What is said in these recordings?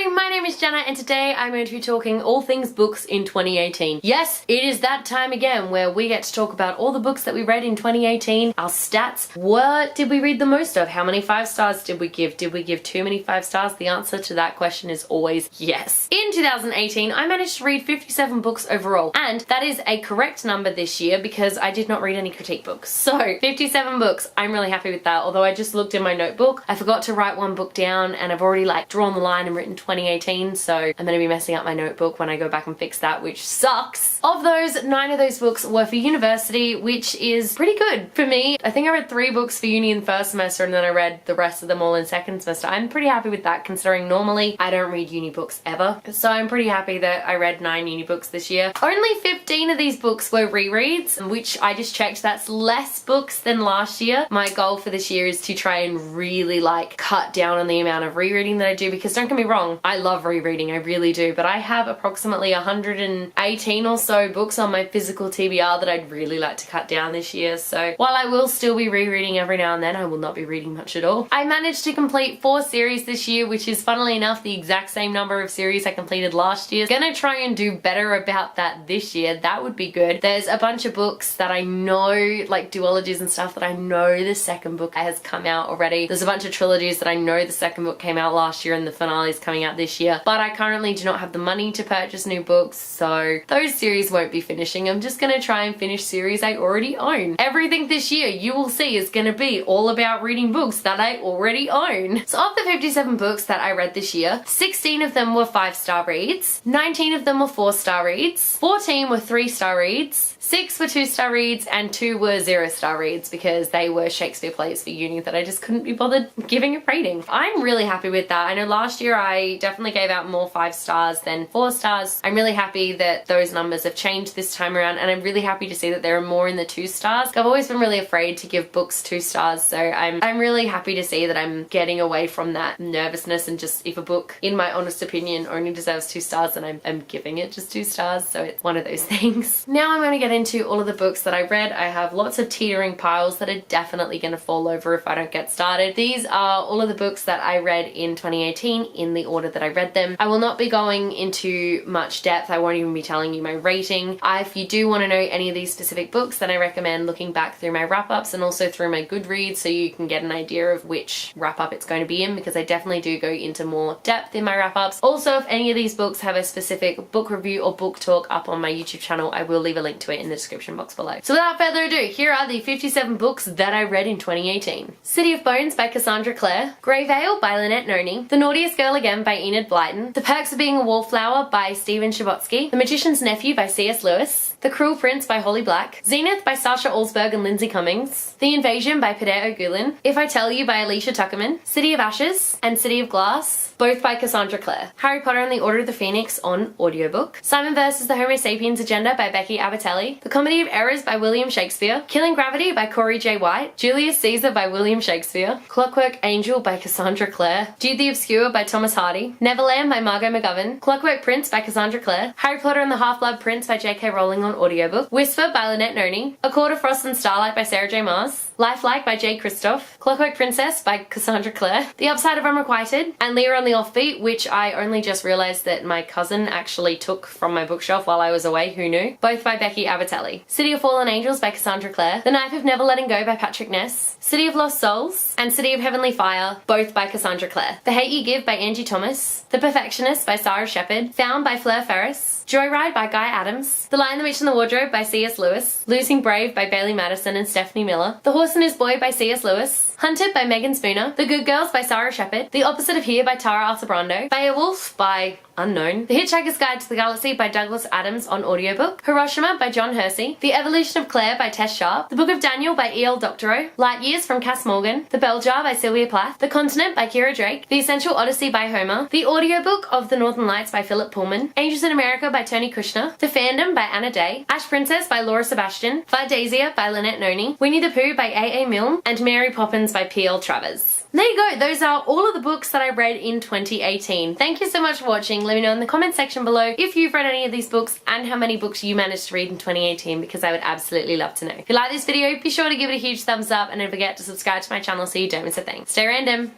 everybody, my name is Jenna and today I'm going to be talking all things books in 2018. Yes, it is that time again where we get to talk about all the books that we read in 2018, our stats, what did we read the most of, how many 5 stars did we give too many 5 stars? The answer to that question is always yes. In 2018, I managed to read 57 books overall, and that is a correct number this year because I did not read any critique books. So 57 books, I'm really happy with that, although I just looked in my notebook, I forgot to write one book down and I've already like drawn the line and written 2018, so I'm gonna be messing up my notebook when I go back and fix that, which sucks. Of those, 9 of those books were for university, which is pretty good for me. I think I read 3 books for uni in the first semester and then I read the rest of them all in second semester. I'm pretty happy with that considering normally I don't read uni books ever. So I'm pretty happy that I read 9 uni books this year. Only 15 of these books were rereads, which I just checked, that's less books than last year. My goal for this year is to try and really like cut down on the amount of rereading that I do, because don't get me wrong, I love rereading, I really do, but I have approximately 118 or so books on my physical TBR that I'd really like to cut down this year. So while I will still be rereading every now and then, I will not be reading much at all. I managed to complete 4 series this year, which is funnily enough the exact same number of series I completed last year. Gonna try and do better about that this year, that would be good. There's a bunch of books that I know, like duologies and stuff, that I know the second book has come out already. There's a bunch of trilogies that I know the second book came out last year and the finale is coming out this year, but I currently do not have the money to purchase new books, so those series won't be finishing. I'm just gonna try and finish series I already own. Everything this year you will see is gonna be all about reading books that I already own. So of the 57 books that I read this year, 16 of them were 5-star reads, 19 of them were 4-star reads, 14 were 3-star reads, 6 were 2-star reads, and 2 were 0-star reads because they were Shakespeare plays for uni that I just couldn't be bothered giving a rating. I'm really happy with that. I know last year I definitely gave out more 5 stars than 4 stars. I'm really happy that those numbers have changed this time around, and I'm really happy to see that there are more in the 2 stars. I've always been really afraid to give books 2 stars, so I'm really happy to see that I'm getting away from that nervousness, and just if a book, in my honest opinion, only deserves 2 stars, then I'm giving it just 2 stars, so it's one of those things. Now I'm going to get into all of the books that I read. I have lots of teetering piles that are definitely going to fall over if I don't get started. These are all of the books that I read in 2018 in the order that I read them. I will not be going into much depth. I won't even be telling you my rating. If you do want to know any of these specific books, then I recommend looking back through my wrap-ups and also through my Goodreads so you can get an idea of which wrap-up it's going to be in, because I definitely do go into more depth in my wrap-ups. Also, if any of these books have a specific book review or book talk up on my YouTube channel, I will leave a link to it in the description box below. So without further ado, here are the 57 books that I read in 2018. City of Bones by Cassandra Clare, Grey Veil by Lynette Noni, The Naughtiest Girl Again by Enid Blyton, The Perks of Being a Wallflower by Stephen Chbosky, The Magician's Nephew by C.S. Lewis, The Cruel Prince by Holly Black, Zenith by Sasha Alsberg and Lindsay Cummings, The Invasion by Peter O'Gulin, If I Tell You by Alicia Tuckerman, City of Ashes and City of Glass, both by Cassandra Clare, Harry Potter and the Order of the Phoenix on audiobook, Simon vs. the Homo Sapiens Agenda by Becky Abatelli, The Comedy of Errors by William Shakespeare, Killing Gravity by Corey J. White, Julius Caesar by William Shakespeare, Clockwork Angel by Cassandra Clare, Jude the Obscure by Thomas Hardy, Neverland by Margot McGovern, Clockwork Prince by Cassandra Clare, Harry Potter and the Half-Blood Prince by J.K. Rowling on audiobook, Whisper by Lynette Noni, A Court of Frost and Starlight by Sarah J. Maas, Lifelike by Jay Kristoff, Clockwork Princess by Cassandra Clare, The Upside of Unrequited, and Leah on the Offbeat, which I only just realised that my cousin actually took from my bookshelf while I was away, who knew? Both by Becky Abatelli. City of Fallen Angels by Cassandra Clare, The Knife of Never Letting Go by Patrick Ness, City of Lost Souls, and City of Heavenly Fire, both by Cassandra Clare. The Hate You Give by Angie Thomas, The Perfectionist by Sarah Shepard, Found by Fleur Ferris, Joyride by Guy Adams, The Lion, the Witch and the Wardrobe by C.S. Lewis, Losing Brave by Bailey Madison and Stephanie Miller, The Horse and His Boy by C.S. Lewis, Hunted by Megan Spooner, The Good Girls by Sarah Shepard, The Opposite of Here by Tara Arthur-Brando, Beowulf by unknown, The Hitchhiker's Guide to the Galaxy by Douglas Adams on audiobook, Hiroshima by John Hersey, The Evolution of Claire by Tess Sharp, The Book of Daniel by E.L. Doctorow, Light Years from Cass Morgan, The Bell Jar by Sylvia Plath, The Continent by Kira Drake, The Essential Odyssey by Homer, The Audiobook of The Northern Lights by Philip Pullman, Angels in America by Tony Kushner, The Fandom by Anna Day, Ash Princess by Laura Sebastian, Fardasia by Lynette Noni, Winnie the Pooh by A.A. Milne, and Mary Poppins by P.L. Travers. There you go, those are all of the books that I read in 2018. Thank you so much for watching. Let me know in the comment section below if you've read any of these books and how many books you managed to read in 2018, because I would absolutely love to know. If you like this video, be sure to give it a huge thumbs up and don't forget to subscribe to my channel so you don't miss a thing. Stay random.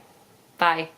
Bye.